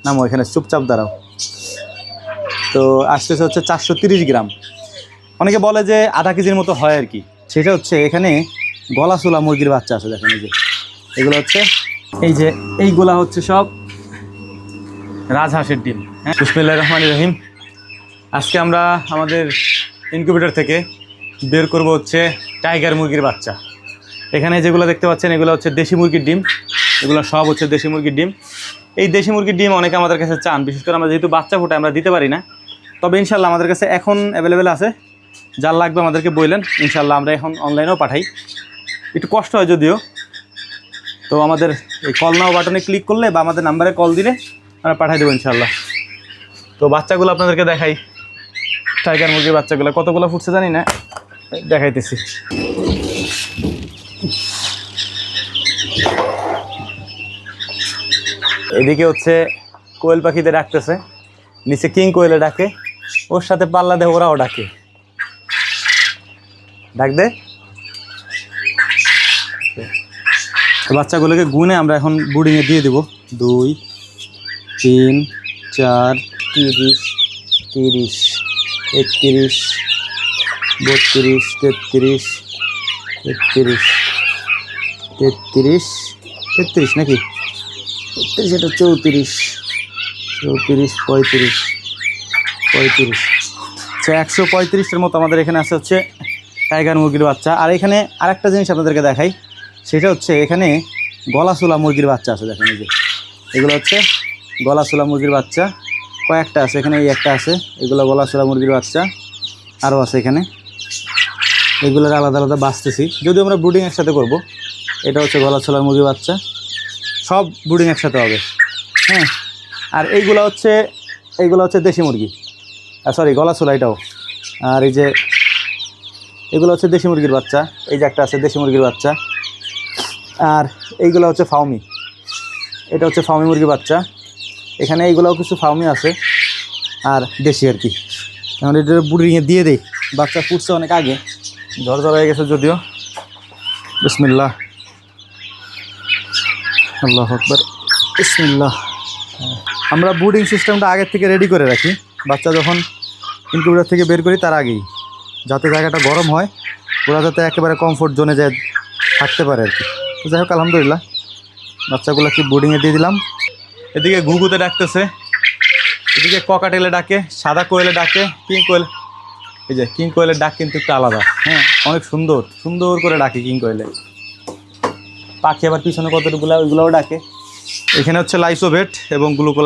নামো এখানে, চুপচাপ দাঁড়াও। তো আসতেছে হচ্ছে 430 গ্রাম। অনেকে বলে যে আধা কেজির মতো হয় আর কি। সেটা হচ্ছে এখানে গলাচোলা মুরগির বাচ্চা আছে, দেখেন এই যে এগুলো হচ্ছে, এই যে এইগুলা হচ্ছে সব রাজহাঁসের ডিম। হ্যাঁ, বিসমিল্লাহির রহমানির রহিম। আজকে আমরা আমাদের ইনকিউবেটর থেকে বের করব হচ্ছে টাইগার মুরগির বাচ্চা। এখানে যেগুলো দেখতে পাচ্ছেন এগুলো হচ্ছে দেশি মুরগির ডিম, এগুলো সব হচ্ছে দেশি মুরগির ডিম। এই দেশি মুরগির ডিম অনেকে আমাদের কাছে চান, বিশেষ করে আমরা যেহেতু বাচ্চা ফোটাই আমরা দিতে পারি না, তবে ইনশাল্লাহ আমাদের কাছে এখন অ্যাভেলেবেল আছে। যার লাগবে আমাদেরকে বললেন, ইনশাল্লাহ আমরা এখন অনলাইনেও পাঠাই। একটু কষ্ট হয় যদিও, তো আমাদের এই কল নাও বাটনে ক্লিক করলে বা আমাদের নাম্বারে কল দিলে আমরা পাঠাই দেবো ইনশাল্লাহ। তো বাচ্চাগুলো আপনাদেরকে দেখাই, টাইগার মুরগির বাচ্চাগুলো কতগুলো ফুটছে জানি না, দেখাইতেছি। এদিকে হচ্ছে কোয়েল পাখিতে ডাকতেছে, নিচে কিং কোয়েলে ডাকে, ওর সাথে পাল্লা দেয় ওরাও ডাকে, ডাক দে। বাচ্চাগুলোকে গুনে আমরা এখন বুডিংয়ে দিয়ে দেবো। 2, 3, 4, 30, 31, 32, 33, 33 নাকি 33, এটা 34, 35, আচ্ছা 135-এর মতো আমাদের এখানে আছে হচ্ছে টাইগার মুরগির বাচ্চা। আর এখানে আরেকটা জিনিস আপনাদেরকে দেখাই, সেটা হচ্ছে এখানে গলাচোলা মুরগির বাচ্চা আছে, দেখেন এই যে এগুলো হচ্ছে গলাচোলা মুরগির বাচ্চা। কয়েকটা আছে এখানে, এই একটা আছে, এগুলো গলাচোলা মুরগির বাচ্চা, আরও আছে এখানে। এগুলোর আলাদা আলাদা বাঁচতেছি, যদিও আমরা ব্রুডিং একসাথে করব। এটা হচ্ছে গলাচোলা মুরগির বাচ্চা, সব ব্রুডিং একসাথে হবে। হ্যাঁ, আর এইগুলো হচ্ছে দেশি মুরগি, সরি গলাচোলা এটাও। আর এই যে এগুলো হচ্ছে দেশি মুরগির বাচ্চা, এই যে একটা আছে দেশি মুরগির বাচ্চা। আর এইগুলো হচ্ছে ফাউমি, এটা হচ্ছে ফাউমি মুরগির বাচ্চা। এখানে এইগুলোও কিছু ফাউমি আছে আর দেশি আর কি। এখন এটা ব্রুডিংয়ে দিয়ে দেই, বাচ্চা ফুটছে অনেক আগে, ঝড় হয়ে গেছে যদিও। বিসমিল্লাহ, আল্লাহু আকবার, বিসমিল্লাহ। আমরা ব্রুডিং সিস্টেমটা আগের থেকে রেডি করে রাখি, বাচ্চা যখন ইনকিউবেটর থেকে বের করি তার আগেই, যাতে জায়গাটা গরম হয়, ওরা যাতে একেবারে কমফোর্ট জোনে যায় থাকতে পারে আর কি। তো যাই হোক, আলহামদুলিল্লাহ বাচ্চাগুলো কি ব্রুডিংয়ে দিয়ে দিলাম। এদিকে ঘুঘুতে ডাকতেছে, এদিকে ককাটেলে ডাকে, সাদা কোয়েলে ডাকে, কিং কোয়েল। এই যে কিং কোয়েলের ডাক কিন্তু একটু আলাদা, হ্যাঁ অনেক সুন্দর সুন্দর করে ডাকে কিং কোয়েলে। পাখি আবার পিছনে কতটুকুলা ওইগুলোও ডাকে। এখানে হচ্ছে লাইসোভেট এবং গ্লুকোলা।